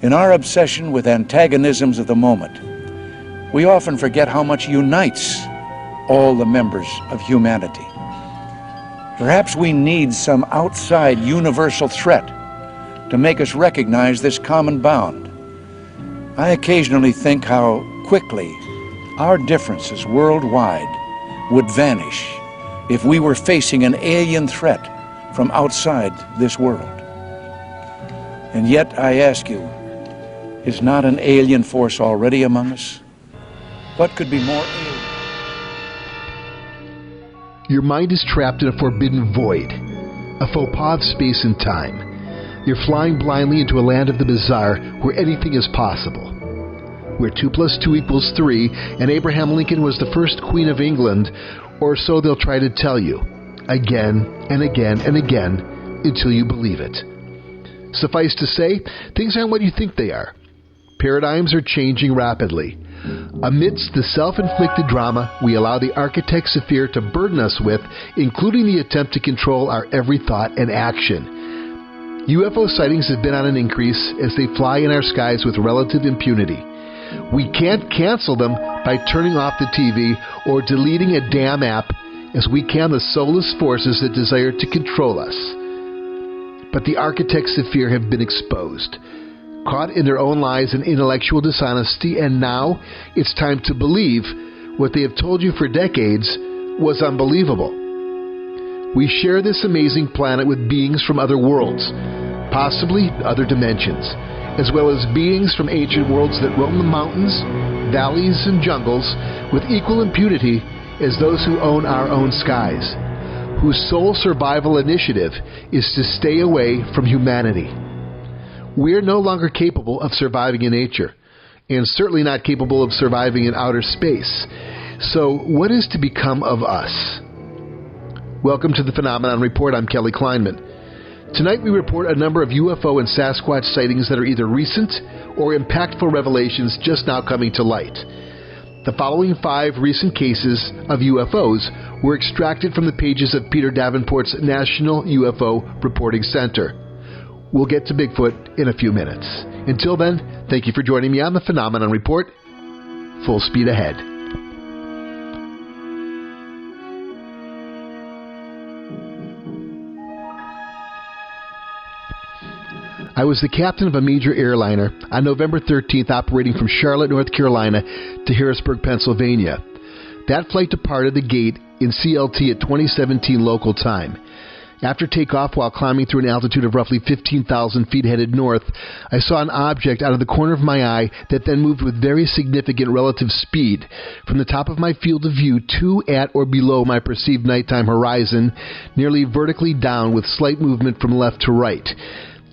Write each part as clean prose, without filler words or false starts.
In our obsession with antagonisms of the moment, we often forget how much unites all the members of humanity. Perhaps we need some outside universal threat to make us recognize this common bound. I occasionally think how quickly our differences worldwide would vanish if we were facing an alien threat from outside this world. And yet, I ask you, is not an alien force already among us? What could be more alien? Your mind is trapped in a forbidden void, a faux pas of space and time. You're flying blindly into a land of the bizarre where anything is possible. Where 2 + 2 = 3, and Abraham Lincoln was the first Queen of England, or so they'll try to tell you, again and again and again, until you believe it. Suffice to say, things aren't what you think they are. Paradigms are changing rapidly. Amidst the self-inflicted drama we allow the architects of fear to burden us with, including the attempt to control our every thought and action. UFO sightings have been on an increase as they fly in our skies with relative impunity. We can't cancel them by turning off the TV or deleting a damn app, as we can the soulless forces that desire to control us. But the architects of fear have been exposed, caught in their own lies and intellectual dishonesty, and now it's time to believe what they have told you for decades was unbelievable. We share this amazing planet with beings from other worlds, possibly other dimensions, as well as beings from ancient worlds that roam the mountains, valleys, and jungles with equal impunity as those who own our own skies, whose sole survival initiative is to stay away from humanity. We are no longer capable of surviving in nature, and certainly not capable of surviving in outer space. So what is to become of us? Welcome to the Phenomenon Report. I'm Kelly Kleinman. Tonight we report a number of UFO and Sasquatch sightings that are either recent or impactful revelations just now coming to light. The following 5 recent cases of UFOs were extracted from the pages of Peter Davenport's National UFO Reporting Center. We'll get to Bigfoot in a few minutes. Until then, thank you for joining me on the Phenomenon Report. Full speed ahead. I was the captain of a major airliner on November 13th, operating from Charlotte, North Carolina to Harrisburg, Pennsylvania. That flight departed the gate in CLT at 2017 local time. After takeoff, while climbing through an altitude of roughly 15,000 feet headed north, I saw an object out of the corner of my eye that then moved with very significant relative speed from the top of my field of view to, at, or below my perceived nighttime horizon, nearly vertically down with slight movement from left to right.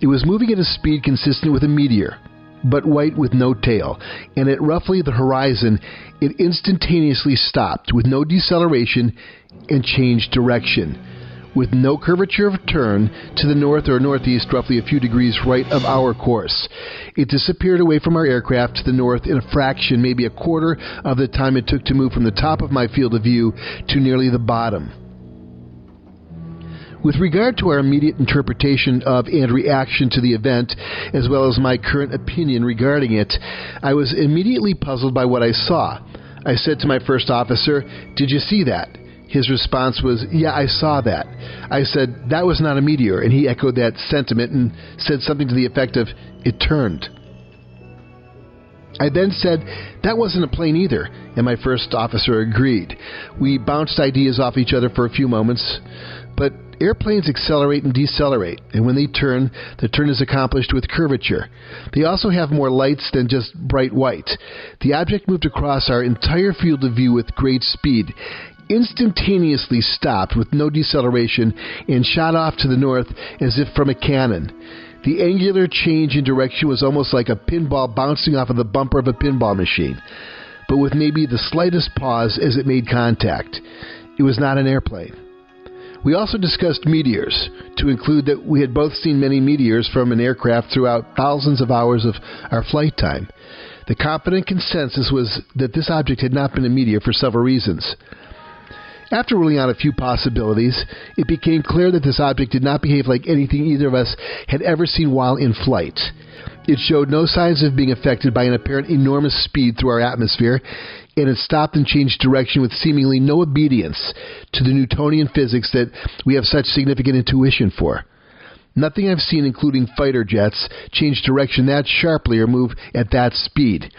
It was moving at a speed consistent with a meteor, but white with no tail, and at roughly the horizon, it instantaneously stopped with no deceleration and changed direction, with no curvature of turn to the north or northeast, roughly a few degrees right of our course. It disappeared away from our aircraft to the north in a fraction, maybe a quarter of the time it took to move from the top of my field of view to nearly the bottom. With regard to our immediate interpretation of and reaction to the event, as well as my current opinion regarding it, I was immediately puzzled by what I saw. I said to my first officer, "Did you see that?" His response was, "Yeah, I saw that." I said, "That was not a meteor," and he echoed that sentiment and said something to the effect of, "It turned." I then said, "That wasn't a plane either," and my first officer agreed. We bounced ideas off each other for a few moments, but airplanes accelerate and decelerate, and when they turn, the turn is accomplished with curvature. They also have more lights than just bright white. The object moved across our entire field of view with great speed, instantaneously stopped with no deceleration, and shot off to the north as if from a cannon. The angular change in direction was almost like a pinball bouncing off of the bumper of a pinball machine, but with maybe the slightest pause as it made contact. It was not an airplane. We also discussed meteors, to include that we had both seen many meteors from an aircraft throughout thousands of hours of our flight time. The confident consensus was that this object had not been a meteor for several reasons. After ruling out a few possibilities, it became clear that this object did not behave like anything either of us had ever seen while in flight. It showed no signs of being affected by an apparent enormous speed through our atmosphere, and it stopped and changed direction with seemingly no obedience to the Newtonian physics that we have such significant intuition for. Nothing I've seen, including fighter jets, change direction that sharply or move at that speed.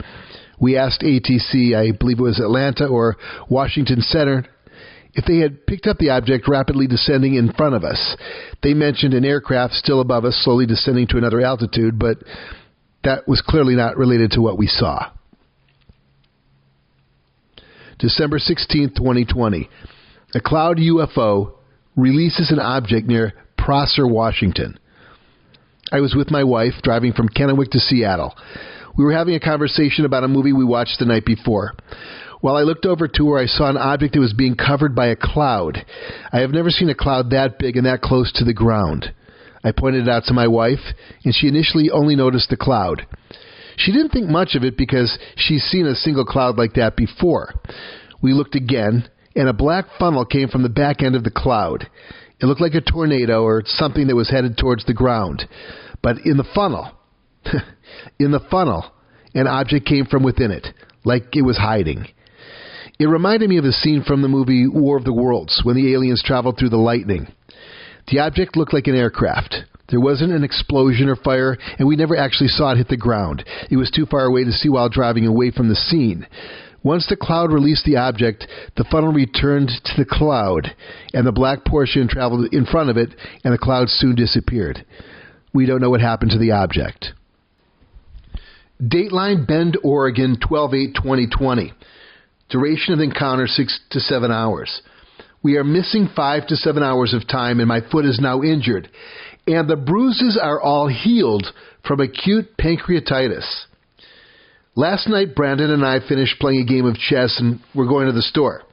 We asked ATC, I believe it was Atlanta or Washington Center, if they had picked up the object rapidly descending in front of us. They mentioned an aircraft still above us, slowly descending to another altitude, but that was clearly not related to what we saw. December 16, 2020. A cloud UFO releases an object near Prosser, Washington. I was with my wife driving from Kennewick to Seattle. We were having a conversation about a movie we watched the night before. While I looked over to her, I saw an object that was being covered by a cloud. I have never seen a cloud that big and that close to the ground. I pointed it out to my wife, and she initially only noticed the cloud. She didn't think much of it because she's seen a single cloud like that before. We looked again, and a black funnel came from the back end of the cloud. It looked like a tornado or something that was headed towards the ground. But in the funnel, an object came from within it, like it was hiding. It reminded me of the scene from the movie War of the Worlds, when the aliens traveled through the lightning. The object looked like an aircraft. There wasn't an explosion or fire, and we never actually saw it hit the ground. It was too far away to see while driving away from the scene. Once the cloud released the object, the funnel returned to the cloud, and the black portion traveled in front of it, and the cloud soon disappeared. We don't know what happened to the object. Dateline, Bend, Oregon, 12/8/2020. Duration of encounter 6 to 7 hours. We are missing 5 to 7 hours of time, and my foot is now injured. And the bruises are all healed from acute pancreatitis. Last night, Brandon and I finished playing a game of chess, and we're going to the store.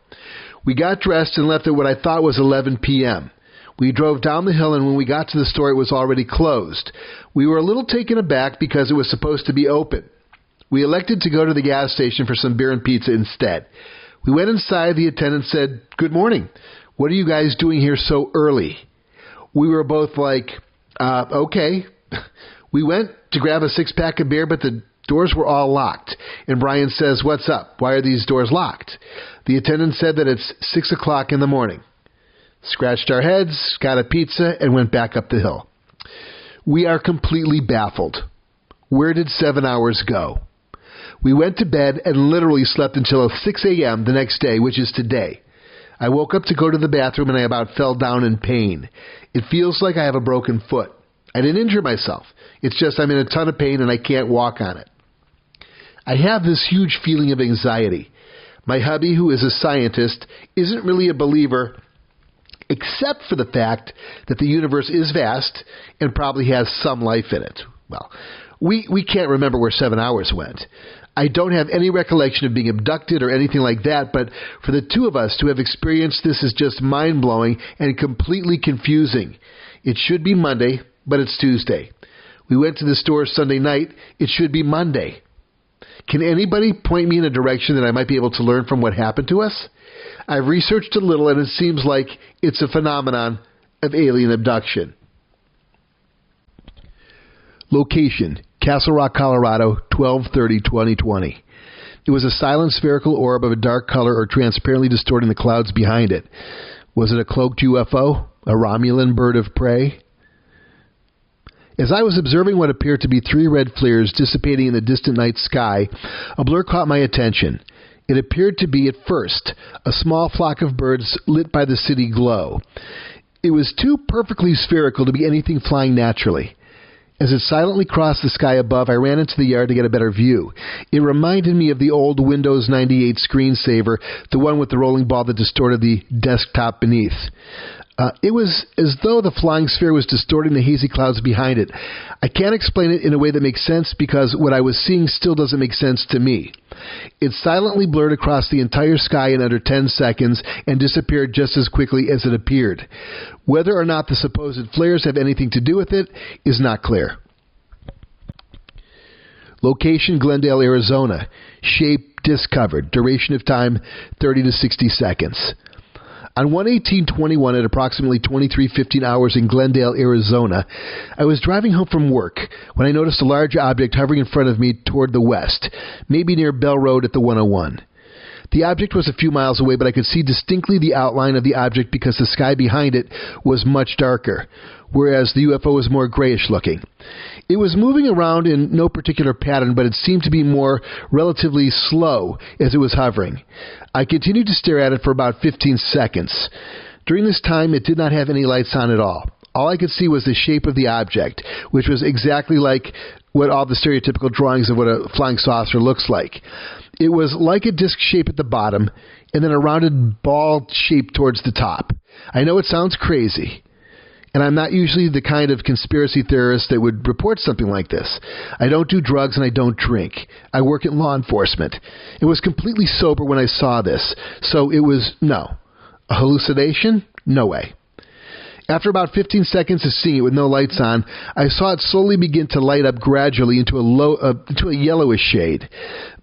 We got dressed and left at what I thought was 11 p.m. We drove down the hill, and when we got to the store, it was already closed. We were a little taken aback because it was supposed to be open. We elected to go to the gas station for some beer and pizza instead. We went inside. The attendant said, "Good morning. What are you guys doing here so early?" We were both like, okay. We went to grab a six-pack of beer, but the doors were all locked. And Brian says, "What's up? Why are these doors locked?" The attendant said that it's 6 o'clock in the morning. Scratched our heads, got a pizza, and went back up the hill. We are completely baffled. Where did 7 hours go? We went to bed and literally slept until 6 a.m. the next day, which is today. I woke up to go to the bathroom and I about fell down in pain. It feels like I have a broken foot. I didn't injure myself. It's just I'm in a ton of pain and I can't walk on it. I have this huge feeling of anxiety. My hubby, who is a scientist, isn't really a believer, except for the fact that the universe is vast and probably has some life in it. Well, we can't remember where 7 hours went. I don't have any recollection of being abducted or anything like that, but for the two of us to have experienced this is just mind-blowing and completely confusing. It should be Monday, but it's Tuesday. We went to the store Sunday night. It should be Monday. Can anybody point me in a direction that I might be able to learn from what happened to us? I've researched a little, and it seems like it's a phenomenon of alien abduction. Location: Castle Rock, Colorado, 12/30/2020. It was a silent spherical orb of a dark color or transparently distorting the clouds behind it. Was it a cloaked UFO? A Romulan bird of prey? As I was observing what appeared to be 3 red flares dissipating in the distant night sky, a blur caught my attention. It appeared to be, at first, a small flock of birds lit by the city glow. It was too perfectly spherical to be anything flying naturally. As it silently crossed the sky above, I ran into the yard to get a better view. It reminded me of the old Windows 98 screensaver, the one with the rolling ball that distorted the desktop beneath. It was as though the flying sphere was distorting the hazy clouds behind it. I can't explain it in a way that makes sense because what I was seeing still doesn't make sense to me. It silently blurred across the entire sky in under 10 seconds and disappeared just as quickly as it appeared. Whether or not the supposed flares have anything to do with it is not clear. Location: Glendale, Arizona. Shape: disc covered. Duration of time: 30 to 60 seconds. On 1/18/21 at approximately 23:15 hours in Glendale, Arizona, I was driving home from work when I noticed a large object hovering in front of me toward the west, maybe near Bell Road at the 101. The object was a few miles away, but I could see distinctly the outline of the object because the sky behind it was much darker, whereas the UFO was more grayish looking. It was moving around in no particular pattern, but it seemed to be more relatively slow as it was hovering. I continued to stare at it for about 15 seconds. During this time, it did not have any lights on at all. All I could see was the shape of the object, which was exactly like what all the stereotypical drawings of what a flying saucer looks like. It was like a disc shape at the bottom, and then a rounded ball shape towards the top. I know it sounds crazy, and I'm not usually the kind of conspiracy theorist that would report something like this. I don't do drugs and I don't drink. I work in law enforcement. It was completely sober when I saw this, so it was no. A hallucination? No way. After about 15 seconds of seeing it with no lights on, I saw it slowly begin to light up gradually into a yellowish shade,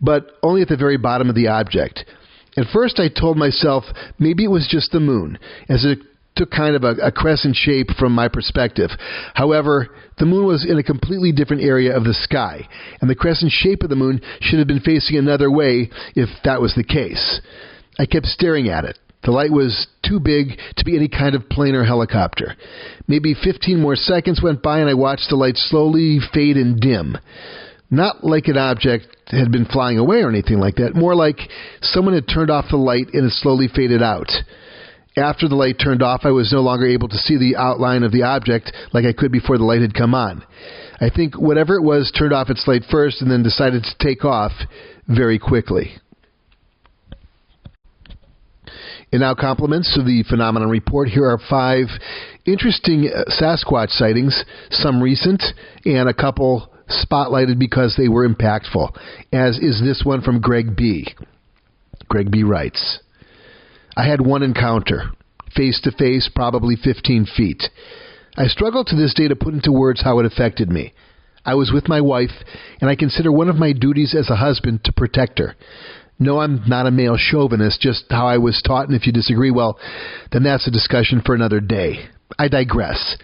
but only at the very bottom of the object. At first I told myself maybe it was just the moon, as it took kind of a crescent shape from my perspective. However, the moon was in a completely different area of the sky, and the crescent shape of the moon should have been facing another way if that was the case. I kept staring at it. The light was too big to be any kind of plane or helicopter. Maybe 15 more seconds went by and I watched the light slowly fade and dim. Not like an object had been flying away or anything like that. More like someone had turned off the light and it slowly faded out. After the light turned off, I was no longer able to see the outline of the object like I could before the light had come on. I think whatever it was turned off its light first and then decided to take off very quickly. And now compliments to the Phenomenon Report. Here are 5 interesting Sasquatch sightings, some recent, and a couple spotlighted because they were impactful, as is this one from Greg B. Greg B. writes, I had one encounter, face-to-face, probably 15 feet. I struggle to this day to put into words how it affected me. I was with my wife, and I consider one of my duties as a husband to protect her. No, I'm not a male chauvinist, just how I was taught, and if you disagree, well, then that's a discussion for another day. I digress.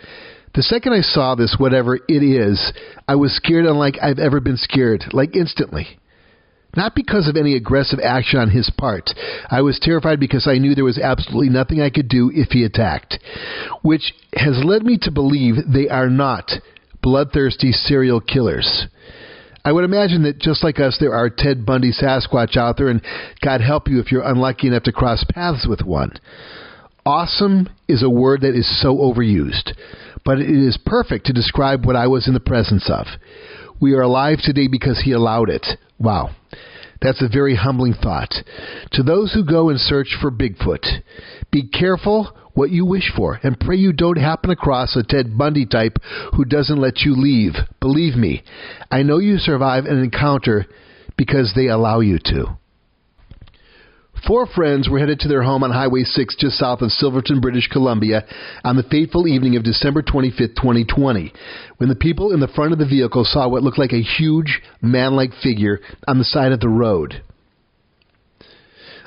The second I saw this, whatever it is, I was scared unlike I've ever been scared, like instantly. Not because of any aggressive action on his part. I was terrified because I knew there was absolutely nothing I could do if he attacked, which has led me to believe they are not bloodthirsty serial killers. I would imagine that just like us, there are Ted Bundy Sasquatch out there, and God help you if you're unlucky enough to cross paths with one. Awesome is a word that is so overused, but it is perfect to describe what I was in the presence of. We are alive today because he allowed it. Wow. That's a very humbling thought. To those who go and search for Bigfoot, be careful what you wish for, and pray you don't happen across a Ted Bundy type who doesn't let you leave. Believe me, I know you survive an encounter because they allow you to. 4 friends were headed to their home on Highway 6 just south of Silverton, British Columbia on the fateful evening of December 25, 2020, when the people in the front of the vehicle saw what looked like a huge, man-like figure on the side of the road.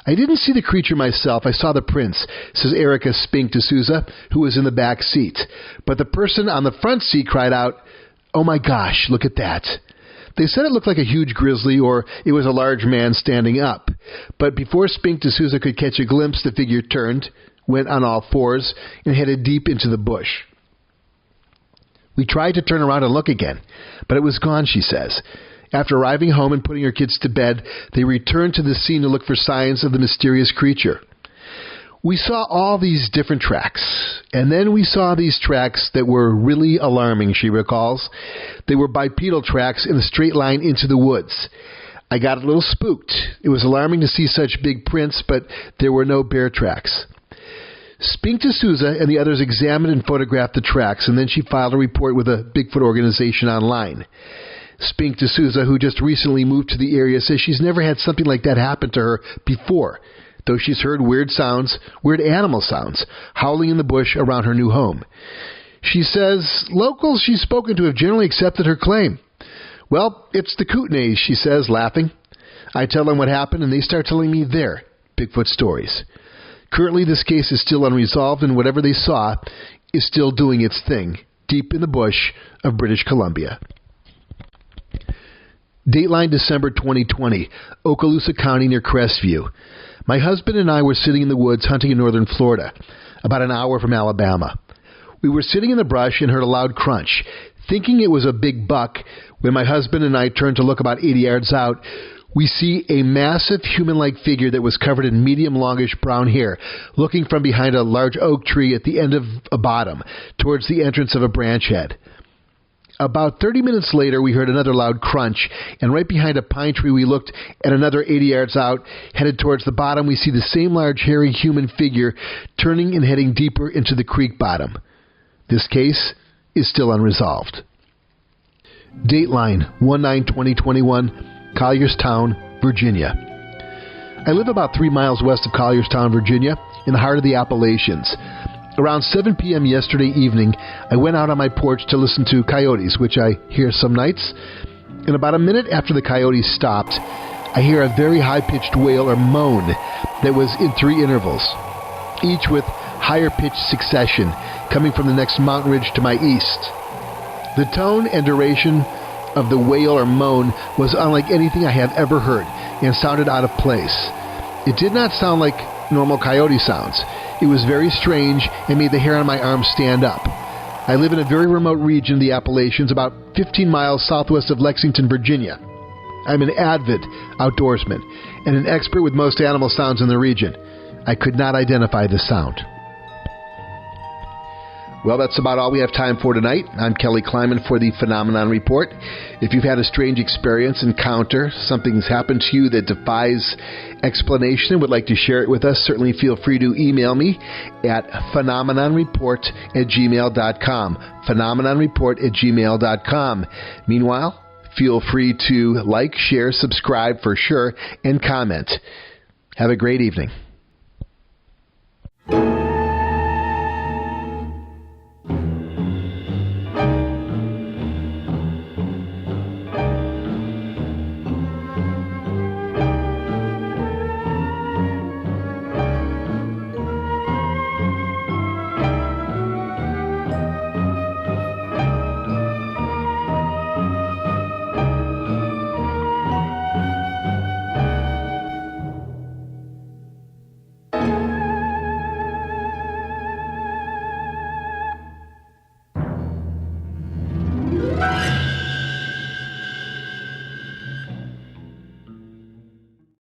I didn't see the creature myself. I saw the prints, says Erica Spink D'Souza, who was in the back seat. But the person on the front seat cried out, "Oh my gosh, look at that." They said it looked like a huge grizzly or it was a large man standing up. But before Spink D'Souza could catch a glimpse, the figure turned, went on all 4s, and headed deep into the bush. We tried to turn around and look again, but it was gone, she says. After arriving home and putting her kids to bed, they returned to the scene to look for signs of the mysterious creature. We saw all these different tracks, and then we saw these tracks that were really alarming, she recalls. They were bipedal tracks in a straight line into the woods. I got a little spooked. It was alarming to see such big prints, but there were no bear tracks. Spink D'Souza and the others examined and photographed the tracks, and then she filed a report with a Bigfoot organization online. Spink D'Souza, who just recently moved to the area, says she's never had something like that happen to her before, though she's heard weird animal sounds, howling in the bush around her new home. She says locals she's spoken to have generally accepted her claim. Well, it's the Kootenays, she says, laughing. I tell them what happened, and they start telling me their Bigfoot stories. Currently, this case is still unresolved, and whatever they saw is still doing its thing, deep in the bush of British Columbia. Dateline December 2020, Okaloosa County near Crestview. My husband and I were sitting in the woods hunting in northern Florida, about an hour from Alabama. We were sitting in the brush and heard a loud crunch. Thinking it was a big buck, when my husband and I turned to look about 80 yards out, we see a massive human-like figure that was covered in medium longish brown hair, looking from behind a large oak tree at the end of a bottom, towards the entrance of a branch head. About 30 minutes later, we heard another loud crunch, and right behind a pine tree we looked at another 80 yards out, headed towards the bottom. We see the same large hairy human figure turning and heading deeper into the creek bottom. This case is still unresolved. Dateline 1/9/2021, Collierstown, Virginia. I live about 3 miles west of Collierstown, Virginia, in the heart of the Appalachians. Around 7 p.m. yesterday evening, I went out on my porch to listen to coyotes, which I hear some nights. And about a minute after the coyotes stopped, I hear a very high-pitched wail or moan that was in 3 intervals, each with higher-pitched succession coming from the next mountain ridge to my east. The tone and duration of the wail or moan was unlike anything I have ever heard and sounded out of place. It did not sound like normal coyote sounds. It was very strange and made the hair on my arm stand up. I live in a very remote region of the Appalachians, about 15 miles southwest of Lexington, Virginia. I'm an avid outdoorsman and an expert with most animal sounds in the region. I could not identify the sound. Well, that's about all we have time for tonight. I'm Kelly Kleiman for the Phenomenon Report. If you've had a strange experience, encounter, something's happened to you that defies explanation and would like to share it with us, certainly feel free to email me at phenomenonreport@gmail.com. phenomenonreport@gmail.com. Meanwhile, feel free to like, share, subscribe for sure, and comment. Have a great evening.